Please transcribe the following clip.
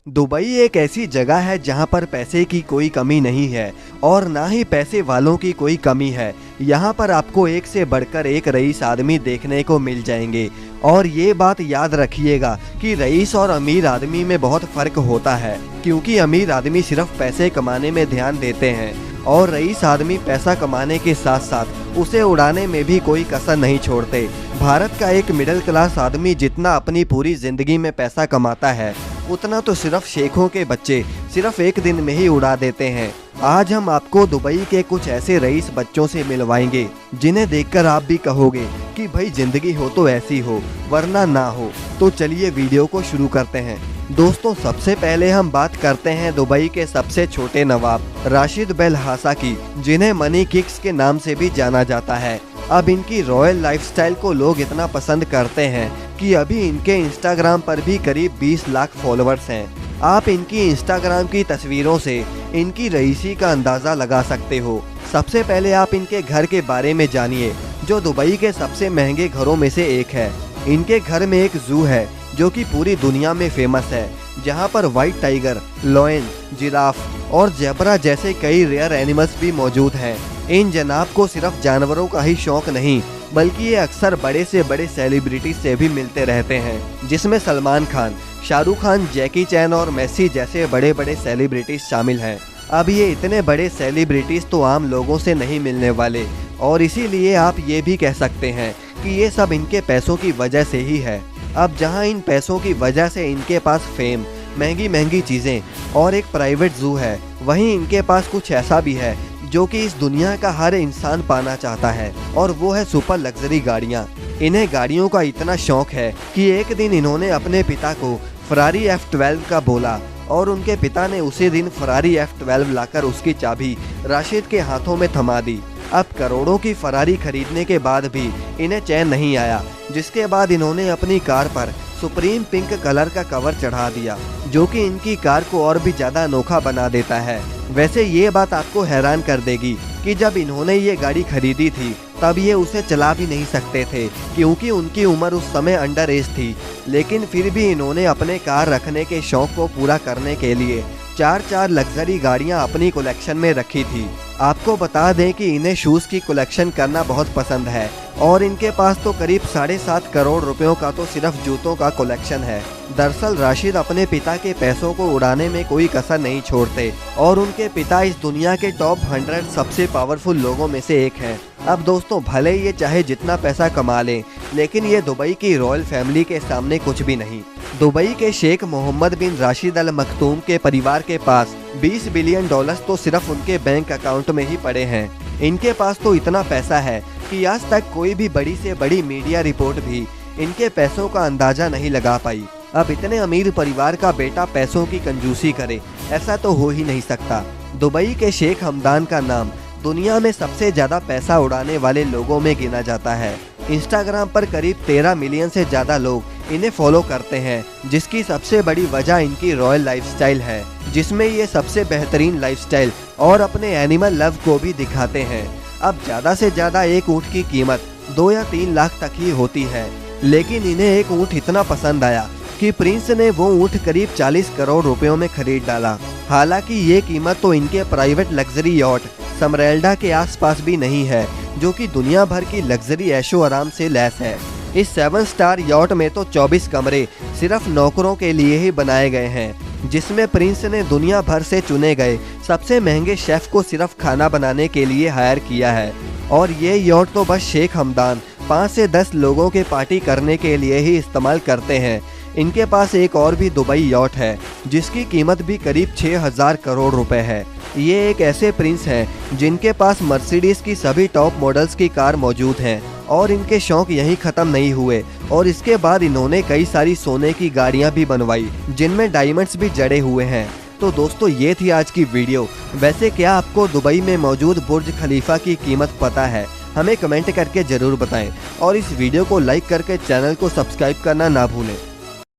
Dubai एक ऐसी जगह है जहां पर पैसे की कोई कमी नहीं है और ना ही पैसे वालों की कोई कमी है। यहां पर आपको एक से बढ़कर एक रईस आदमी देखने को मिल जाएंगे। और ये बात याद रखिएगा कि रईस और अमीर आदमी में बहुत फर्क होता है, क्योंकि अमीर आदमी सिर्फ पैसे कमाने में ध्यान देते हैं और रईस आदमी पैसा कमाने के साथ साथ उसे उड़ाने में भी कोई कसर नहीं छोड़ते। भारत का एक मिडिल क्लास आदमी जितना अपनी पूरी जिंदगी में पैसा कमाता है, उतना तो सिर्फ शेखों के बच्चे सिर्फ एक दिन में ही उड़ा देते हैं। आज हम आपको दुबई के कुछ ऐसे रईस बच्चों से मिलवाएंगे जिन्हें देखकर आप भी कहोगे कि भाई जिंदगी हो तो ऐसी हो वरना ना हो। तो चलिए वीडियो को शुरू करते हैं। दोस्तों, सबसे पहले हम बात करते हैं दुबई के सबसे छोटे नवाब राशिद बिल हासा की, जिन्हें मनी किक्स के नाम से भी जाना जाता है। अब इनकी रॉयल लाइफस्टाइल को लोग इतना पसंद करते हैं कि अभी इनके इंस्टाग्राम पर भी करीब 20 लाख फॉलोअर्स हैं। आप इनकी इंस्टाग्राम की तस्वीरों से इनकी रईसी का अंदाज़ा लगा सकते हो। सबसे पहले आप इनके घर के बारे में जानिए, जो दुबई के सबसे महंगे घरों में से एक है। इनके घर में एक जू है जो कि पूरी दुनिया में फेमस है, जहां पर व्हाइट टाइगर, लॉयन, जिराफ और जेब्रा जैसे कई रेयर एनिमल्स भी मौजूद हैं। इन जनाब को सिर्फ जानवरों का ही शौक नहीं, बल्कि ये अक्सर बड़े से बड़े सेलिब्रिटी से भी मिलते रहते हैं, जिसमें सलमान खान, शाहरुख खान, जैकी चैन और मेसी जैसे बड़े बड़े सेलिब्रिटीज शामिल हैं। अब ये इतने बड़े सेलिब्रिटीज तो आम लोगों से नहीं मिलने वाले, और इसीलिए आप ये भी कह सकते हैं कि ये सब इनके पैसों की वजह से ही है। अब जहां इन पैसों की वजह से इनके पास फेम, महंगी महंगी चीज़ें और एक प्राइवेट जू है, वहीं इनके पास कुछ ऐसा भी है जो कि इस दुनिया का हर इंसान पाना चाहता है, और वो है सुपर लग्जरी गाड़ियाँ। इन्हें गाड़ियों का इतना शौक है कि एक दिन इन्होंने अपने पिता को फरारी F12 का बोला और उनके पिता ने उसी दिन फरारी F12 लाकर उसकी चाबी राशिद के हाथों में थमा दी। अब करोड़ों की फरारी खरीदने के बाद भी इन्हें चैन नहीं आया, जिसके बाद इन्होंने अपनी कार पर सुप्रीम पिंक कलर का कवर चढ़ा दिया, जो कि इनकी कार को और भी ज़्यादा अनोखा बना देता है। वैसे ये बात आपको हैरान कर देगी कि जब इन्होंने ये गाड़ी खरीदी थी तब ये उसे चला भी नहीं सकते थे, क्योंकि उनकी उम्र उस समय अंडर एज थी। लेकिन फिर भी इन्होंने अपने कार रखने के शौक को पूरा करने के लिए 4 लग्जरी गाड़ियां अपनी कलेक्शन में रखी थी। आपको बता दें कि इन्हें शूज़ की कलेक्शन करना बहुत पसंद है और इनके पास तो करीब 7.5 करोड़ रुपयों का तो सिर्फ जूतों का कलेक्शन है। दरअसल राशिद अपने पिता के पैसों को उड़ाने में कोई कसर नहीं छोड़ते और उनके पिता इस दुनिया के टॉप 100 सबसे पावरफुल लोगों में से एक हैं। अब दोस्तों, भले ये चाहे जितना पैसा कमा लें, लेकिन ये दुबई की रॉयल फैमिली के सामने कुछ भी नहीं। दुबई के शेख मोहम्मद बिन राशिद अल मखतूम के परिवार के पास 20 बिलियन डॉलर्स तो सिर्फ उनके बैंक अकाउंट में ही पड़े हैं। इनके पास तो इतना पैसा है कि आज तक कोई भी बड़ी से बड़ी मीडिया रिपोर्ट भी इनके पैसों का अंदाजा नहीं लगा पाई। अब इतने अमीर परिवार का बेटा पैसों की कंजूसी करे, ऐसा तो हो ही नहीं सकता। दुबई के शेख हमदान का नाम दुनिया में सबसे ज़्यादा पैसा उड़ाने वाले लोगों में गिना जाता है। इंस्टाग्राम पर करीब 13 मिलियन से ज़्यादा लोग इन्हें फॉलो करते हैं, जिसकी सबसे बड़ी वजह इनकी रॉयल लाइफस्टाइल है, जिसमें ये सबसे बेहतरीन लाइफस्टाइल और अपने एनिमल लव को भी दिखाते हैं। अब ज़्यादा से ज़्यादा एक ऊँट की कीमत 2 या 3 लाख तक ही होती है, लेकिन इन्हें एक ऊँट इतना पसंद आया कि प्रिंस ने वो ऊँट करीब 40 करोड़ रुपयों में खरीद डाला। हालांकि ये कीमत तो इनके प्राइवेट लग्जरी यॉट समरेल्डा के आसपास भी नहीं है, जो कि दुनिया भर की लग्जरी ऐशो आराम से लैस है। इस 7 स्टार यॉट में तो 24 कमरे सिर्फ नौकरों के लिए ही बनाए गए हैं, जिसमें प्रिंस ने दुनिया भर से चुने गए सबसे महंगे शेफ को सिर्फ खाना बनाने के लिए हायर किया है। और ये यॉट तो बस शेख हमदान 5 से 10 लोगों के पार्टी करने के लिए ही इस्तेमाल करते हैं। इनके पास एक और भी दुबई यॉट है, जिसकी कीमत भी करीब 6000 करोड़ रुपए है। ये एक ऐसे प्रिंस हैं जिनके पास मर्सिडीज की सभी टॉप मॉडल्स की कार मौजूद हैं, और इनके शौक यहीं ख़त्म नहीं हुए और इसके बाद इन्होंने कई सारी सोने की गाड़ियां भी बनवाई, जिनमें डायमंड्स भी जड़े हुए हैं। तो दोस्तों, ये थी आज की वीडियो। वैसे क्या आपको दुबई में मौजूद बुर्ज खलीफा की कीमत पता है? हमें कमेंट करके ज़रूर बताएं और इस वीडियो को लाइक करके चैनल को सब्सक्राइब करना ना भूलें।